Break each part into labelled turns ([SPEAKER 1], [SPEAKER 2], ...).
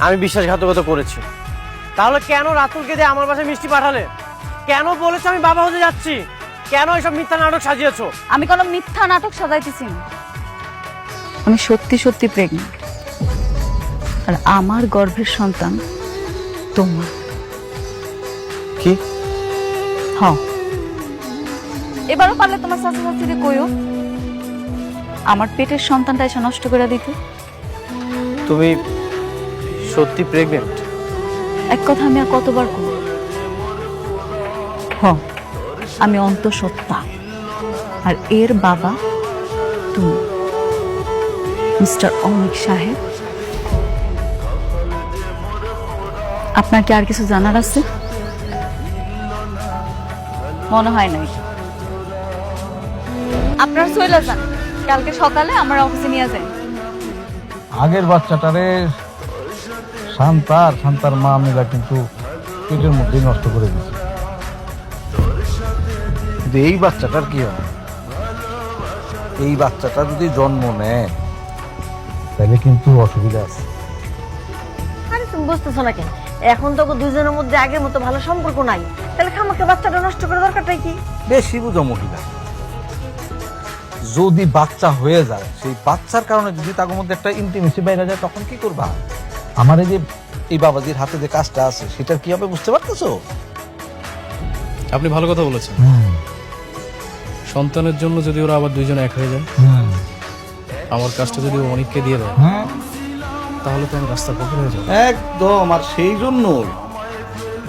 [SPEAKER 1] আমি বিশ্বাসঘাতকতা করেছি। তাহলে কেন রাতুলকে দিয়ে আমার বাসায় মিষ্টি পাঠালে? কেন বলেছো আমি বাবা হতে যাচ্ছি? কেন এসব মিথ্যা নাটক সাজিয়েছো?
[SPEAKER 2] আমি কোনো মিথ্যা নাটক সাজাইতেছি না, আমি সত্যি সত্যি প্রেগনেন্ট। আর আমার গর্ভের সন্তান তোমার।
[SPEAKER 1] কি?
[SPEAKER 2] হ্যাঁ, এবারও পারলে তোমার শাশু শাশুড়ি কইও আমার পেটের সন্তানটা এসে নষ্ট করে দিতে।
[SPEAKER 1] তুমি সত্যি প্রেগনেন্ট?
[SPEAKER 2] এক কথা আমি আর কতবার কই? হ্যাঁ, আমি অন্তঃসত্ত্বা, আর এর বাবা তুমি, মিস্টার অমিক সাহেব। আপনার কি আর কিছু জানার আছে? মনে হয় নাই। আপনার চলে যান, কালকে সকালে আমার অফিসে নিয়ে যান।
[SPEAKER 3] আগের বাচ্চাটারে শান্তা আর শান্তার মা মিলা কিন্তু পেটের মধ্যে নষ্ট করে দিচ্ছে। কিন্তু এই বাচ্চাটার কি হয়? এই বাচ্চাটা যদি জন্ম নেয় তাহলে কিন্তু অসুবিধা আছে।
[SPEAKER 4] আরে তুমি বুঝতেছো না কেন? এখন তো দুজনের মধ্যে আগের মতো ভালো সম্পর্ক নাই, তাহলে খামাকে বাচ্চাটা নষ্ট করে দরকারটাই কি?
[SPEAKER 3] বেশি বুঝো মহিলা। যদি বাচ্চা হয়ে যায়, সেই বাচ্চার কারণে যদি তার মধ্যে একটা ইন্টিমেসি বাইরে যায়, তখন কি করবা? আমার এই যে এই বাবাজির হাতে যে কাজটা আছে সেটার কি হবে বুঝতে পারতেছো?
[SPEAKER 5] আপনি ভালো কথা বলেছেন। সন্তানের জন্য যদি ওরা আবার দুইজন এক হয়ে যায়, আমার কাজটা যদি অনেককে দিয়ে দেয়, তাহলে তো আমি রাস্তার পথে হয়ে যাবো।
[SPEAKER 3] একদম। আর সেই জন্য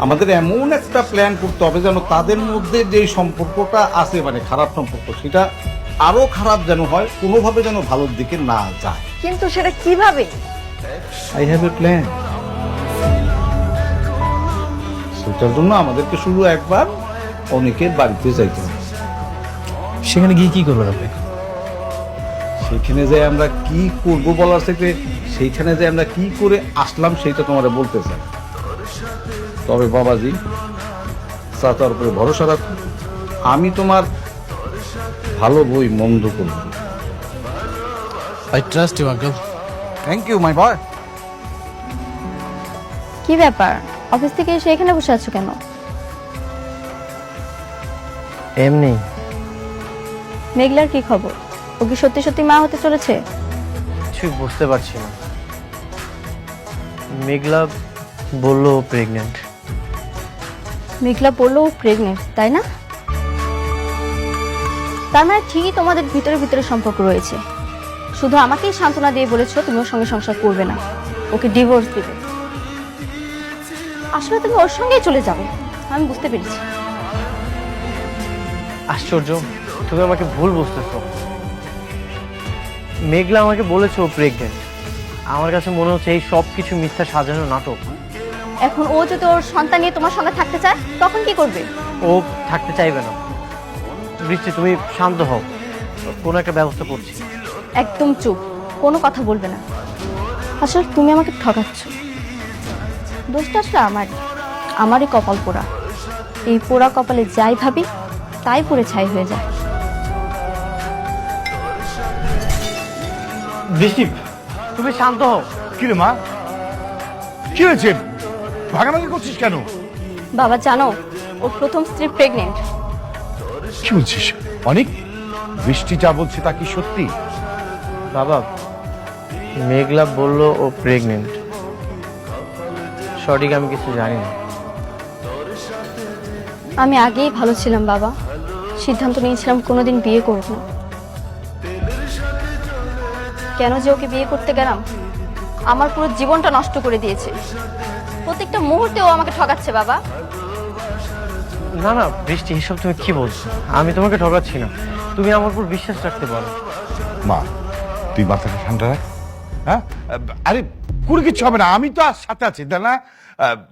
[SPEAKER 3] আমাদের এমন একটা প্ল্যান করতে হবে যেন তাদের মধ্যে যে সম্পর্কটা আছে, মানে খারাপ সম্পর্ক, সেটা আরো খারাপ যেন হয়, কোনোভাবে যেন ভালোর দিকে না যায়।
[SPEAKER 4] কিন্তু সেটা কিভাবে?
[SPEAKER 3] I have a plan. সেটার জন্য আমাদেরকে শুধু একবার অনেকের বাড়িতে যাইতে হবে।
[SPEAKER 5] সেখানে গিয়ে কি করবেন আপনি?
[SPEAKER 3] সেখানে যে আমরা কি করবো বলার থেকে সেইখানে যে আমরা কি করে আসলাম সেইটা তোমার বলতে চাই। তবে বাবাজি, চাচার উপরে ভরসা রাখো, আমি তোমার ভালো বই মন্দ করব।
[SPEAKER 5] I trust you uncle.
[SPEAKER 3] Thank you my boy.
[SPEAKER 6] কি ব্যাপার, অফিস থেকে এসে এখানে বসে আছো কেন?
[SPEAKER 1] এমনি।
[SPEAKER 6] মেঘলার কি খবর? ও কি সত্যি সত্যি মা হতে চলেছে?
[SPEAKER 1] কিছুই বুঝতে পারছি না। মেঘলা বললো প্রেগনেন্ট।
[SPEAKER 6] মেঘলা বললো ও প্রেগনেন্ট, তাই না? তার মানে ঠিকই তোমাদের ভিতরে ভিতরে সম্পর্ক রয়েছে। শুধু আমাকেই সান্ত্বনা দিয়ে বলেছো তুমি ওর সঙ্গে সংসার করবে না, ওকে ডিভোর্স দিবে। আসলে তুমি ওর সঙ্গেই চলে যাবে, আমি বুঝতে পেরেছি।
[SPEAKER 1] আশ্চর্য, তুমি আমাকে ভুল বুঝতেছো। মেঘলা আমাকে বলেছে ও প্রেগনেন্ট। আমার কাছে মনে হচ্ছে এই সব কিছু মিথ্যা সাজানো নাটক।
[SPEAKER 6] এখন ও যদি ওর সন্তান নিয়ে তোমার সঙ্গে থাকতে চায় তখন কি করবে?
[SPEAKER 1] ও থাকতে চাইবে না। বৃষ্টি, তুমি শান্ত হও, কোনো একটা ব্যবস্থা করছি।
[SPEAKER 6] একদম চুপ, কোনো কথা বলবে না। আসলে তুমি আমাকে ঠকাচ্ছ। দোষটা আসলে আমারই কপাল পোড়া। এই পোড়া কপালে যাই ভাবি তাই পুড়ে ছাই হয়ে যায়।
[SPEAKER 1] বৃষ্টি, তুমি শান্ত হও।
[SPEAKER 7] কি রে মা, কি হয়েছে? ভাগাভাগি করছিস কেন?
[SPEAKER 6] বাবা জানো, ওর প্রথম স্ত্রী প্রেগনেন্ট।
[SPEAKER 7] কি বলছিস? অনেক বৃষ্টি যা বলছে তা কি সত্যি?
[SPEAKER 1] বাবা, মেঘলা বললো ও প্রেগনেন্ট। সঠিক আমি কিছু জানি না।
[SPEAKER 6] আমি আগেই ভালো ছিলাম বাবা, সিদ্ধান্ত নিয়েছিলাম কোনোদিন বিয়ে করব না। কেন যে ওকে বিয়ে করতে গেলাম, আমার পুরো জীবনটা নষ্ট করে দিয়েছে। প্রত্যেকটা মুহূর্তে ও আমাকে ঠকাচ্ছে বাবা।
[SPEAKER 1] না না বৃষ্টি, এসব তুমি কি বলছো? আমি তোমাকে ঠকাচ্ছি না, তুমি আমার উপর বিশ্বাস রাখতে পারো।
[SPEAKER 7] মা, তুই মাথাটা ঠান্ডা রাখ। হ্যাঁ, আরে কোনো কিছু হবে না, আমি তো আর সাথে আছি, তাই না?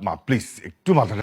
[SPEAKER 7] মা প্লিজ একটু মাথাটা